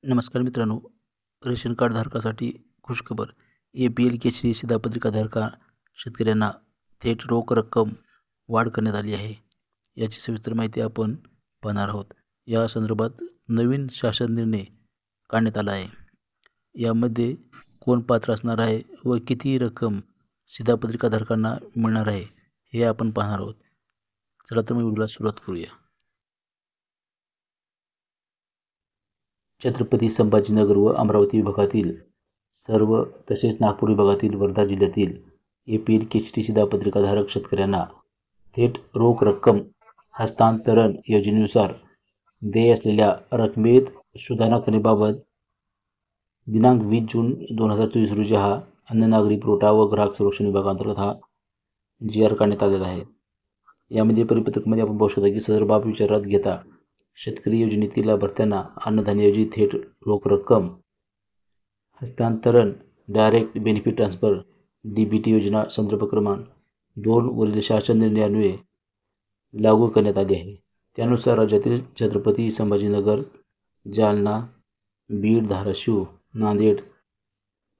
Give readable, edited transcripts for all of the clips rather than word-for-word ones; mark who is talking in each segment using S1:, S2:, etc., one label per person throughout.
S1: नमस्कार मित्रांनो, ration card धारकासाठी खुशखबर. APL केशरी शिधापत्रिकाधारका शेतकऱ्यांना थेट रोख रक्कम वाढ करण्यात आली आहे. याची सविस्तर माहिती आपण पाहणार आहोत. या संदर्भात नवीन शासन निर्णय काढण्यात आला आहे. यामध्ये कोण पात्र असणार आहे व किती रक्कम शिधापत्रिकाधारकांना मिळणार आहे हे आपण पाहणार आहोत. चला तर मग व्हिडिओला सुरुवात करूया. छत्रपती संभाजीनगर व अमरावती विभागातील सर्व तसेच नागपूर विभागातील वर्धा जिल्ह्यातील APL केशरी शिधापत्रिकाधारक शेतकऱ्यांना थेट रोख रक्कम हस्तांतरण योजनेनुसार देय असलेल्या रकमेत सुधारणा करण्याबाबत दिनांक 20 जून 2024 रोजी हा अन्न नागरी पुरवठा व ग्राहक संरक्षण विभागांतर्गत हा GR काढण्यात आलेला आहे. यामध्ये परिपत्रकामध्ये आपण पाहू शकता की सदर बाब विचारात घेता शेतकरी योजनेतील लाभार्थ्यांना अन्नधान्याऐवजी थेट रोख रक्कम हस्तांतरण डायरेक्ट बेनिफिट ट्रान्सफर DBT योजना संदर्भ क्रमांक 2 वरील शासन निर्णयान्वये लागू करण्यात आली आहे. त्यानुसार राज्यातील छत्रपती संभाजीनगर, जालना, बीड, धाराशिव, नांदेड,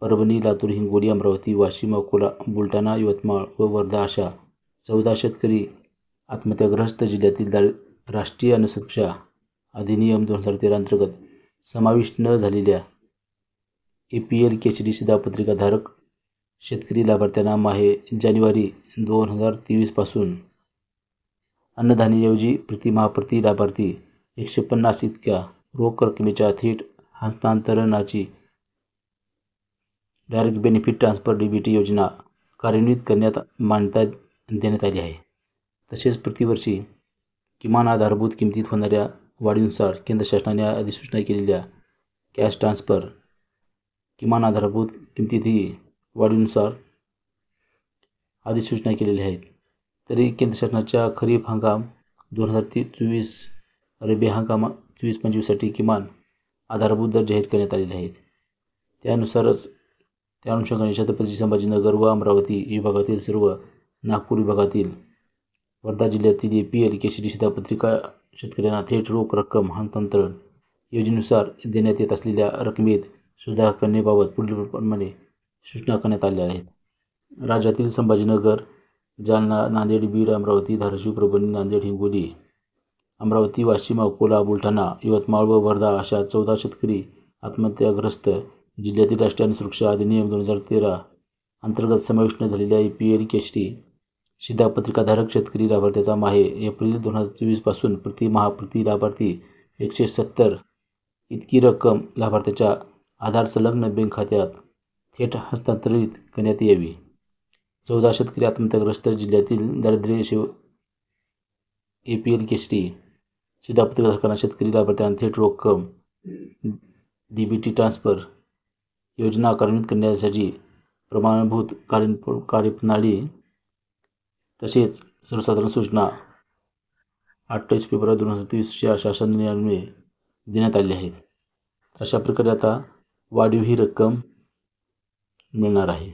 S1: परभणी, लातूर, हिंगोली, अमरावती, वाशिम, अकोला, बुलढाणा, यवतमाळ व वर्धा अशा 14 शेतकरी आत्महत्याग्रस्त जिल्ह्यातील राष्ट्रीय अन्न सुरक्षा अधिनियम 2013 अंतर्गत समाविष्ट न झालेल्या APL केशरी शिधापत्रिकाधारक शेतकरी लाभार्थ्यांना माहे जानेवारी 2023 पासून अन्नधान्याऐवजी प्रतिमाह प्रति लाभार्थी 150 इतक्या रोख रकमेच्या थेट हस्तांतरणाची डायरेक्ट बेनिफिट ट्रान्सफर DBT योजना कार्यान्वित करण्यात मान्यता देण्यात आली आहे. तसेच प्रतिवर्षी किमान आधारभूत किमतीत होणाऱ्या वाढीनुसार केंद्र शासनाने अधिसूचना केलेल्या कॅश ट्रान्सफर किमान आधारभूत किमतीतही वाढीनुसार अधिसूचना केलेल्या आहेत. तरी केंद्र शासनाच्या खरीप हंगाम 2024 रब्बी हंगाम 24-25साठी किमान आधारभूत दर जाहीर करण्यात आलेले आहेत. त्या अनुषंगाने छत्रपती संभाजीनगर व अमरावती विभागातील सर्व नागपूर विभागातील वर्धा जिल्ह्यातील APL केशरी शिधापत्रिका शेतकऱ्यांना थेट रोख रक्कम हस्तांतरण योजनेनुसार देण्यात येत असलेल्या रकमेत सुधारणा करण्याबाबत पुढीलप्रमाणे सूचना करण्यात आल्या आहेत. राज्यातील संभाजीनगर, जालना, नांदेड, बीड, अमरावती, धाराशिव, परभणी, नांदेड, हिंगोली, अमरावती, वाशिम, अकोला, बुलढाणा, यवतमाळ व वर्धा अशा 14 शेतकरी आत्महत्याग्रस्त जिल्ह्यातील राष्ट्रीय अन्न सुरक्षा अधिनियम 2013 अंतर्गत समाविष्ट न झालेल्या APL केशरी शिधापत्रिकाधारक शेतकरी लाभार्थ्याचा माहे एप्रिल 2024 पासून प्रतिमाह प्रति लाभार्थी 170 इतकी रक्कम लाभार्थ्याच्या आधार संलग्न बँक खात्यात थेट हस्तांतरित करण्यात यावी. 14 शेतकरी आत्महत्याग्रस्त जिल्ह्यातील दारिद्र्य APL केशरी शिधापत्रिकाधारकांना शेतकरी लाभार्थ्यांना थेट रक्कम DBT ट्रान्सफर योजना कार्यान्वित करण्यासाठी प्रमाणभूत कार्यप्रणाली तसेच सर्वसाधारण सूचना 28 फेब्रुवारी 2023 या शासन निर्णयान्वये देण्यात आले आहेत. अशा प्रकारे आता वाढीव ही रक्कम मिळणार आहे.